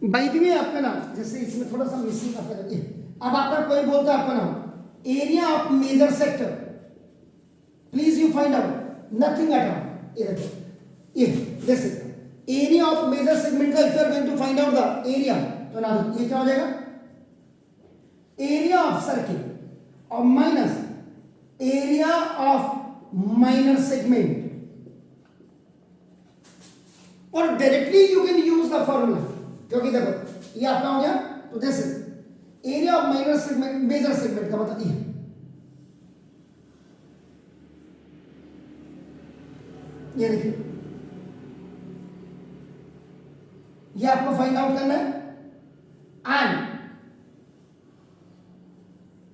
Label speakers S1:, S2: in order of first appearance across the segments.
S1: Bye the वे आपका नाम, जैसे इसमें थोड़ा सा मिसिंग आपका, अब आपका कोई बोलता है आपका नाम area of major sector, please you find out nothing at all. ये देखो, ये this is area of major segment का, if you are going to find out the area, तो ना ये क्या हो जाएगा, एरिया ऑफ सर्किल और minus area of minor segment, और directly you can use the formula, क्योंकि देखो ये आपका हो गया, तो this is area of minor segment, major segment का मतलब ये देखिए, ये आपको फाइंड आउट करना है, and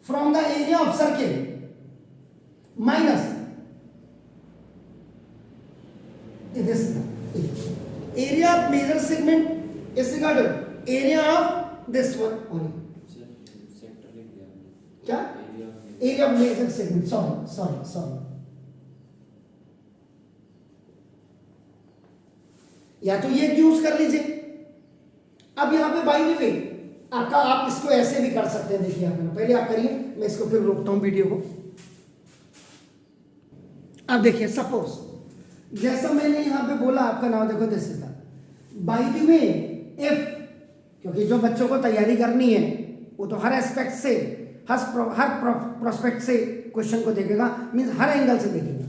S1: from the area of circle minus this area of major segment is equal to area of this one only, क्या area of major segment, sorry या तो ये यूज कर लीजिए। अब यहां पे बाय द वे आपका, आप इसको ऐसे भी कर सकते हैं, देखिए आपने पहले आप करिए, मैं इसको फिर रोकता हूं वीडियो को। अब देखिए सपोज जैसा मैंने यहां पे बोला, आपका नाम देखो this is by the way if, क्योंकि जो बच्चों को तैयारी करनी है वो तो हर एस्पेक्ट से, हर प्रोस्पेक्ट से क्वेश्चन को देखेगा, मींस हर एंगल से देखेगा।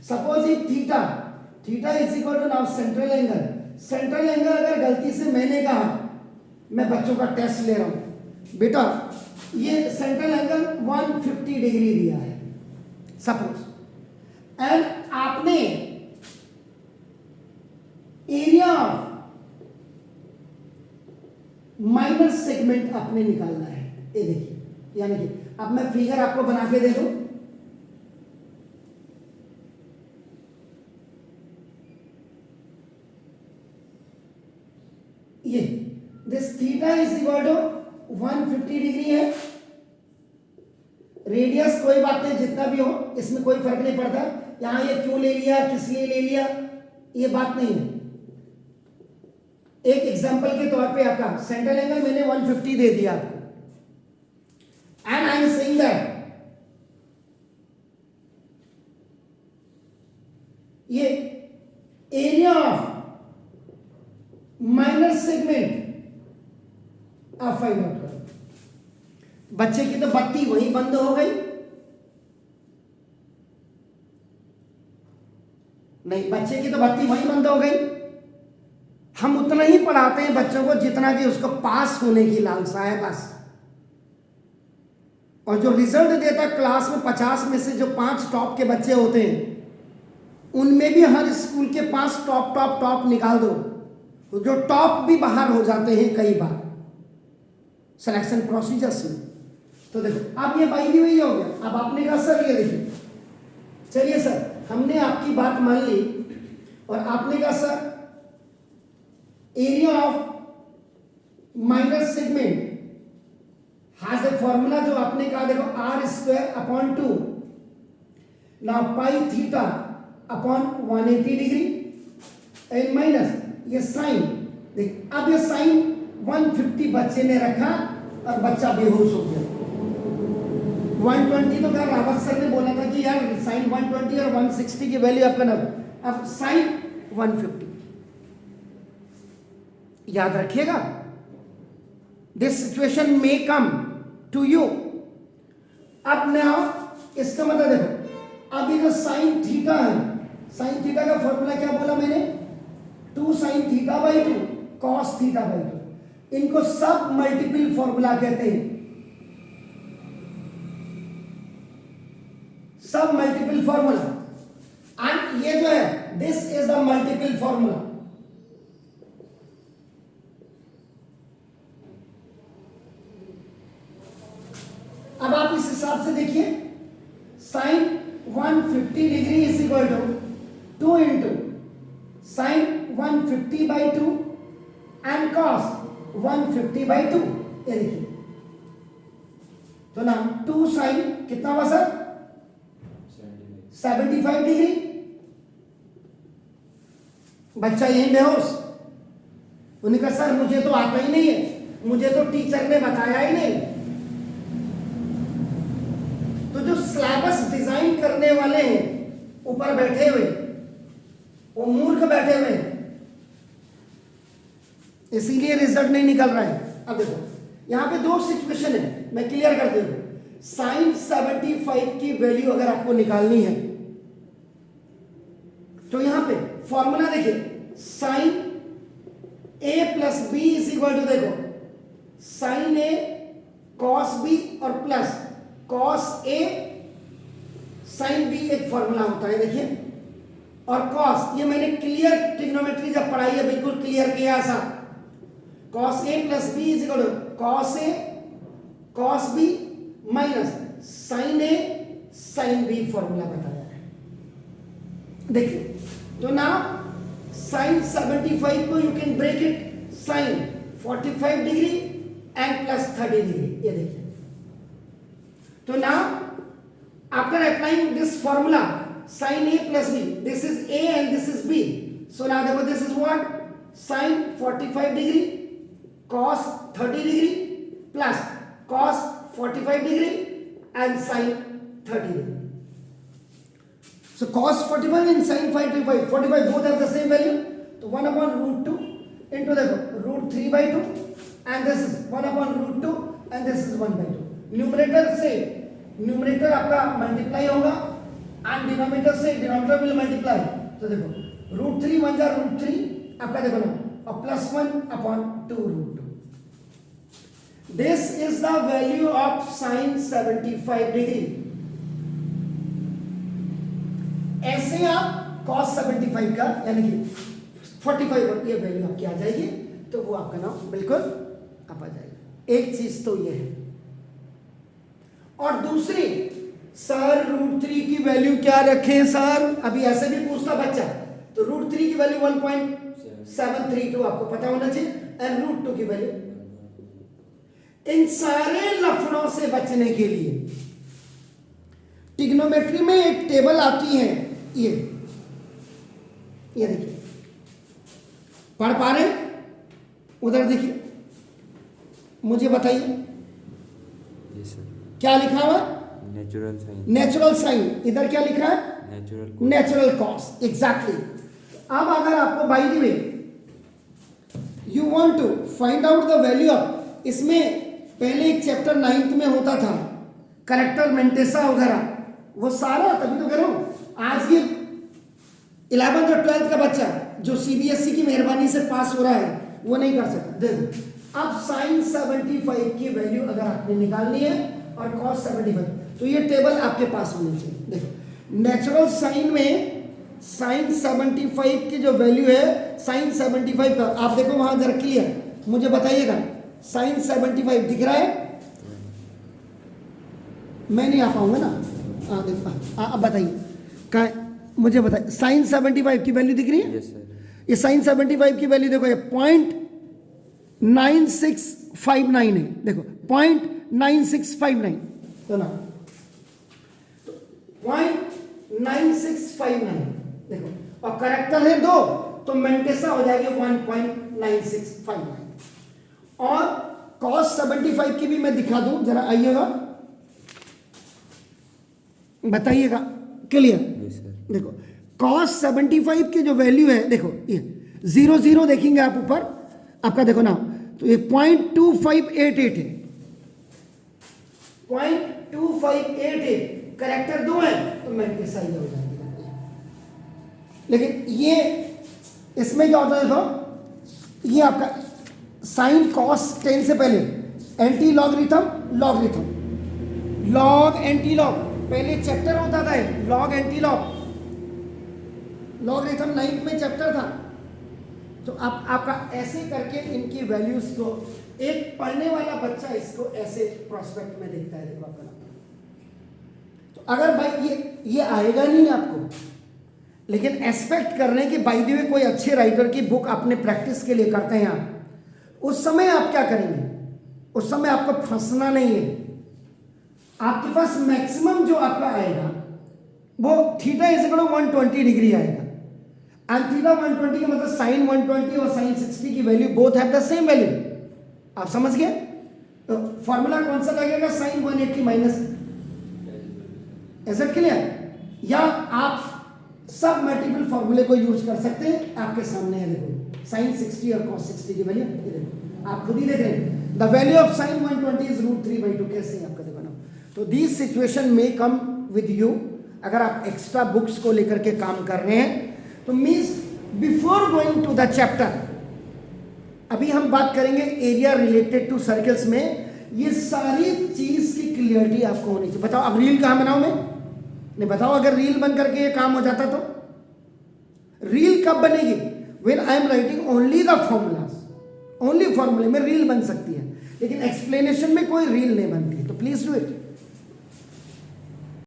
S1: Suppose if theta is equal to now central angle, central angle अगर गलती से मैंने कहा, मैं बच्चों का टेस्ट ले रहा हूं बेटा, ये सेंट्रल एंगल 150 डिग्री दिया है सपोज, एंड आपने एरिया माइनर सेगमेंट आपने निकालना है, ये देखिए, यानी कि अब मैं फिगर आपको बना के दे दूं, ये this theta is equal to 150 degree है, रेडियस कोई बात नहीं, जितना भी हो इसमें कोई फर्क नहीं पड़ता, यहां ये क्यों ले लिया, किस लिए ले लिया, ये बात नहीं है। एक एग्जांपल के तौर पे आपका सेंट्रल एंगल मैंने 150 दे दिया आपको, and I am saying that ये एरिया ऑफ माइनर सेगमेंट आप फाइंड आउट करो। बच्चे की तो बत्ती वहीं बंद हो गई, नहीं, बच्चे की तो बत्ती वहीं बंद हो गई। हम उतना ही पढ़ाते हैं बच्चों को जितना कि उसको पास होने की लालसा है बस, और जो रिजल्ट देता क्लास में 50 में से जो 5 टॉप के बच्चे होते हैं, उनमें भी हर स्कूल के 5 टॉप निकाल दो, जो टॉप भी बाहर हो जाते हैं कई बार सिलेक्शन प्रोसीजर्स में। तो देखो अब ये बाई दी हुई हो गया। अब आपने कहा सर ये देखिए, चलिए सर हमने आपकी बात मान ली, और आपने कहा sir area of minor segment has a formula, जो आपने कहा देखो r² / 2 now pi theta upon 180 degree and minus ये साइन, देख अब ये साइन 150 बच्चे ने रखा और बच्चा बेहोश हो गया। 120 तो क्या रावत सर ने बोला था कि यार साइन 120 और 160 की वैल्यू आपका ना, अब साइन 150 याद रखिएगा, this situation may come to you. अब नाउ इसका मतलब देखो, अब ये जो साइन थीटा है, साइन थीटा का फॉर्मूला क्या बोला मैंने, 2 sin θ/2 cos θ/2, इनको सब मल्टीपल फॉर्मूला कहते हैं, सब मल्टीपल फॉर्मूला, एंड ये जो है this is the multiple formula. अब आप इस हिसाब से देखिए, sine 150 degree is equal to 2 into sine 150/2 and cos 150/2, ये देखिए, तो ना 2 साइन कितना हुआ सर, 75 डिग्री, बच्चा यही बेहोश। उन्होंने कहा सर मुझे तो आता ही नहीं है, मुझे तो टीचर ने बताया ही नहीं। तो जो सिलेबस डिजाइन करने वाले हैं ऊपर बैठे हुए, वो मूर्ख बैठे हुए हैं, इसीलिए रिजल्ट नहीं निकल रहा है। अब देखो यहां पे दो सिचुएशन है, मैं क्लियर कर देता हूं। साइन 75 की वैल्यू अगर आपको निकालनी है तो यहां पे फॉर्मूला देखिए, sine A plus B is equal to, देखो साइन ए कॉस बी और plus cos A sine B, एक फॉर्मूला होता है देखिए, और कॉस, ये मैंने क्लियर ट्रिग्नोमेट्री जब पढ़ाई है बिल्कुल क्लियर किया ऐसा, cos a plus B is equal to cos a cos b minus sine a sine b, formula बताया है। देखिए तो ना साइन 75 को you can break it sine 45 degree and plus 30 degree, ये देखिए। तो ना after applying this formula sine A plus b, this is a and this is b, so now देखो this is what, sine 45 degree cos 30 degree plus cos 45 degree and sin 30 degree. So cos 45 and sin 45, 45 both have the same value, तो 1 upon root 2 into देखो root 3 by 2 and this is 1 upon root 2 and this is 1 by 2। Numerator से numerator आपका multiply होगा and denominator से denominator will multiply. तो देखो root 3 1 जा root 3 आपका देखो ना, और plus 1 upon 2 root 2। This is the value of sin 75 degree। ऐसे आप cos 75 का यानी कि 45 ये वैल्यू आपकी आ जाएगी, तो वो आपका नाम बिल्कुल आप आ जाएगा। एक चीज तो ये है, और दूसरी सर रूट 3 की वैल्यू क्या रखें सर, अभी ऐसे भी पूछता बच्चा, तो रूट 3 की वैल्यू 1.732 आपको पता होना चाहिए, एंड रूट 2 की वैल्यू। इन सारे लफड़ों से बचने के लिए ट्रिग्नोमेट्री में एक टेबल आती है, ये देखिए, पढ़ पा रहे उधर देखिए, मुझे बताइए क्या लिखा हुआ,
S2: नेचुरल साइन,
S1: नेचुरल साइन, इधर क्या लिखा है, नेचुरल कॉस, एग्जैक्टली। अब अगर आपको by the way you want to find out the value of, इसमें पहले एक चैप्टर 9th में होता था करेक्टर मेंटेसा वगैरह, वो सारा, तभी तो कह रहा हूं आज ये 11th और 12th का बच्चा जो सीबीएसई की मेहरबानी से पास हो रहा है वो नहीं कर सकता। देखो अब साइन 75 की वैल्यू अगर आपने निकालनी है और कॉस 75, तो ये टेबल आपके पास होनी चाहिए। देखो नेचुरल साइन में साइन 75 की जो वैल्यू है, साइन 75 का आप देखो वहां जरा क्लियर मुझे बताइएगा, साइन 75 दिख रहा है, मैं नहीं आ पाऊंगा ना, अब बताइए क्या, मुझे बताइए साइन 75 की वैल्यू दिख रही है?
S2: Yes sir.
S1: ये साइन 75 की वैल्यू देखो, ये 0.9659 है, देखो 0.9659, तो ना 0.9659 देखो, और करेक्टर है 2, तो मेंटेसा हो जाएगी 1.9659। और cos 75 की भी मैं दिखा दूं, जरा आइएगा बताइएगा क्लियर। देखो cos 75 की जो वैल्यू है, देखो ये 0 देखेंगे आप ऊपर आपका, देखो ना, तो ये 0.2588 है, 0.2588, करेक्टर 2 है तो मेंटेसा ही हो जाएगी। लेकिन ये इसमें क्या होता है, देखो ये आपका साइन कॉस 10 से पहले anti logarithm log anti log, पहले चैप्टर होता था लॉग एंटी लॉगरिथम 9th में चैप्टर था। तो आप आपका ऐसे करके इनकी वैल्यूज को, एक पढ़ने वाला बच्चा इसको ऐसे प्रोस्पेक्ट में देखता है, देखो आपका। तो अगर भाई ये आएगा नहीं आपको, लेकिन एक्सपेक्ट कर रहे हैं कि बाय द वे कोई अच्छे राइटर की बुक अपने प्रैक्टिस के लिए करते हैं आप, उस समय आप क्या करेंगे, उस समय आपको फंसना नहीं है। आपके पास मैक्सिमम जो आपका आएगा वो theta is equal to 120 degree आएगा। एंड थीटा 120 का मतलब साइन 120 और साइन 60 की value both have the same value. आप समझ गए? तो फॉर्मूला कौन सा लगेगा? Sine 180 minus, is it clear? या आप सब मल्टीपल फॉर्मूले को यूज कर सकते हैं, आपके सामने है, देखो साइन 60 और कॉस 60 की वैल्यू देखो, आप खुद ही देख रहे हैं। The value of sine 120 is √3/2। कैसे आपका देखो ना, तो दिस सिचुएशन में कम विद यू। अगर आप एक्स्ट्रा बुक्स को लेकर के काम कर रहे हैं तो means before going to the chapter, अभी हम बात करेंगे एरिया रिलेटेड टू सर्कल्स में, ये सारी चीज की क्लियरिटी आपको होनी चाहिए। बताओ अब रील कहां बनाऊं मैं? नहीं बताओ, अगर रील बन करके ये काम हो जाता तो? रील कब बनेगी? When I am writing only the formulas, only फॉर्मूले में रील बन सकती है, लेकिन एक्सप्लेनेशन में कोई रील नहीं बनती। तो प्लीज डू इट।